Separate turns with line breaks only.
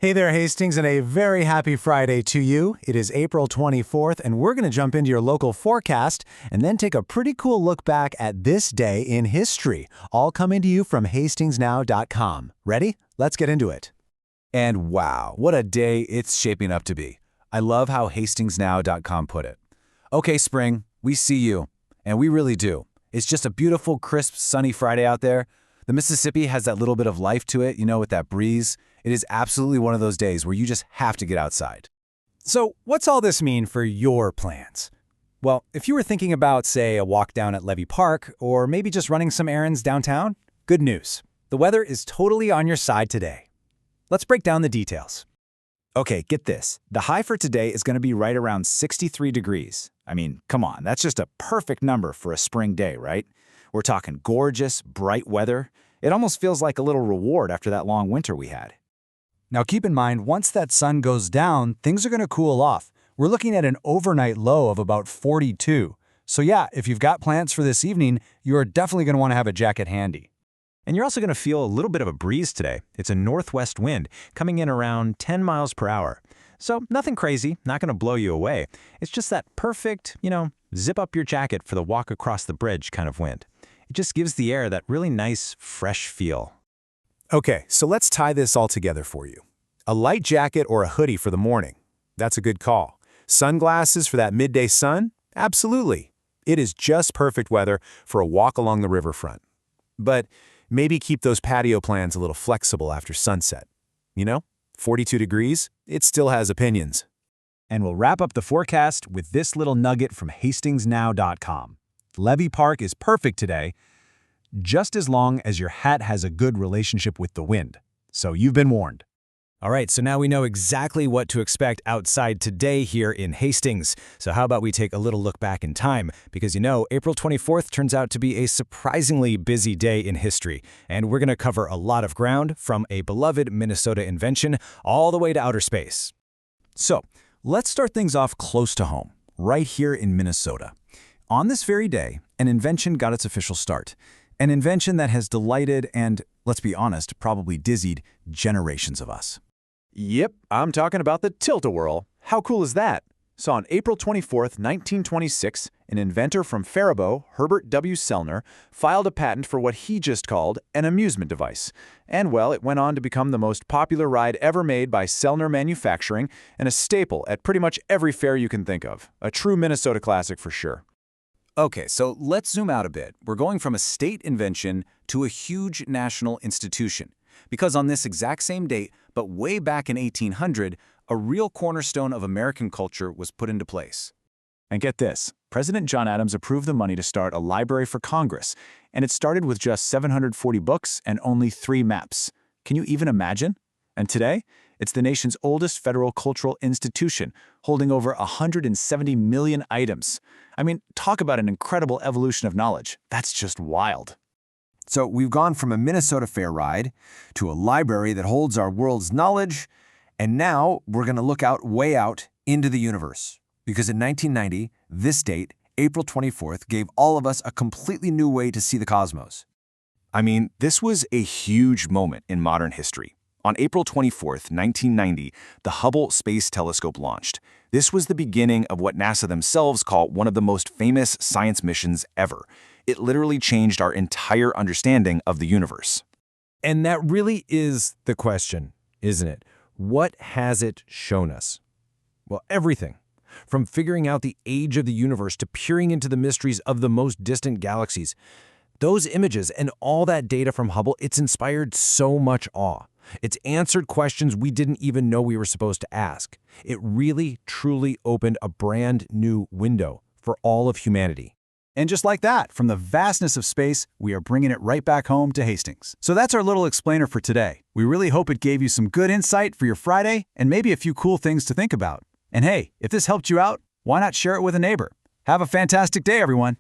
Hey there, Hastings, and a very happy Friday to you. It is April 24th, and we're going to jump into your local forecast and then take a pretty cool look back at this day in history, all coming to you from hastingsnow.com. Ready? Let's get into it.
And wow, what a day it's shaping up to be. I love how hastingsnow.com put it. Okay, spring, we see you. And we really do. It's just a beautiful, crisp, sunny Friday out there. The Mississippi has that little bit of life to it, with that breeze. It is absolutely one of those days where you just have to get outside.
So, what's all this mean for your plans? Well, if you were thinking about, say, a walk down at Levy Park, or maybe just running some errands downtown, good news. The weather is totally on your side today. Let's break down the details.
Okay, get this. The high for today is going to be right around 63 degrees. I mean, come on, that's just a perfect number for a spring day, right? We're talking gorgeous, bright weather. It almost feels like a little reward after that long winter we had.
Now keep in mind, once that sun goes down, things are going to cool off. We're looking at an overnight low of about 42. So yeah, if you've got plans for this evening, you're definitely going to want to have a jacket handy.
And you're also going to feel a little bit of a breeze today. It's a northwest wind coming in around 10 miles per hour. So nothing crazy, not going to blow you away. It's just that perfect, zip up your jacket for the walk across the bridge kind of wind. It just gives the air that really nice, fresh feel.
Okay, so let's tie this all together for you. A light jacket or a hoodie for the morning. That's a good call. Sunglasses for that midday sun? Absolutely. It is just perfect weather for a walk along the riverfront. But maybe keep those patio plans a little flexible after sunset. 42 degrees, it still has opinions.
And we'll wrap up the forecast with this little nugget from hastingsnow.com. Levy Park is perfect today, just as long as your hat has a good relationship with the wind. So you've been warned. All right, so now we know exactly what to expect outside today here in Hastings. So how about we take a little look back in time? Because April 24th turns out to be a surprisingly busy day in history. And we're going to cover a lot of ground, from a beloved Minnesota invention all the way to outer space. So let's start things off close to home, right here in Minnesota. On this very day, an invention got its official start. An invention that has delighted and, let's be honest, probably dizzied generations of us.
Yep, I'm talking about the Tilt-A-Whirl. How cool is that? So on April 24th, 1926, an inventor from Faribault, Herbert W. Sellner, filed a patent for what he just called an amusement device. And well, it went on to become the most popular ride ever made by Sellner Manufacturing and a staple at pretty much every fair you can think of. A true Minnesota classic for sure. Okay, so let's zoom out a bit. We're going from a state invention to a huge national institution. Because on this exact same date, but way back in 1800, a real cornerstone of American culture was put into place. And get this, President John Adams approved the money to start a library for Congress, and it started with just 740 books and only 3 maps. Can you even imagine? And today, it's the nation's oldest federal cultural institution, holding over 170 million items. I mean, talk about an incredible evolution of knowledge. That's just wild.
So we've gone from a Minnesota Fair ride to a library that holds our world's knowledge, and now we're going to look way out into the universe. Because in 1990, this date, April 24th, gave all of us a completely new way to see the cosmos.
I mean, this was a huge moment in modern history. On April 24th, 1990, the Hubble Space Telescope launched. This was the beginning of what NASA themselves call one of the most famous science missions ever. It literally changed our entire understanding of the universe.
And that really is the question, isn't it? What has it shown us? Well, everything. From figuring out the age of the universe to peering into the mysteries of the most distant galaxies. Those images and all that data from Hubble, it's inspired so much awe. It's answered questions we didn't even know we were supposed to ask. It really, truly opened a brand new window for all of humanity.
And just like that, from the vastness of space, we are bringing it right back home to Hastings. So that's our little explainer for today. We really hope it gave you some good insight for your Friday and maybe a few cool things to think about. And hey, if this helped you out, why not share it with a neighbor? Have a fantastic day, everyone.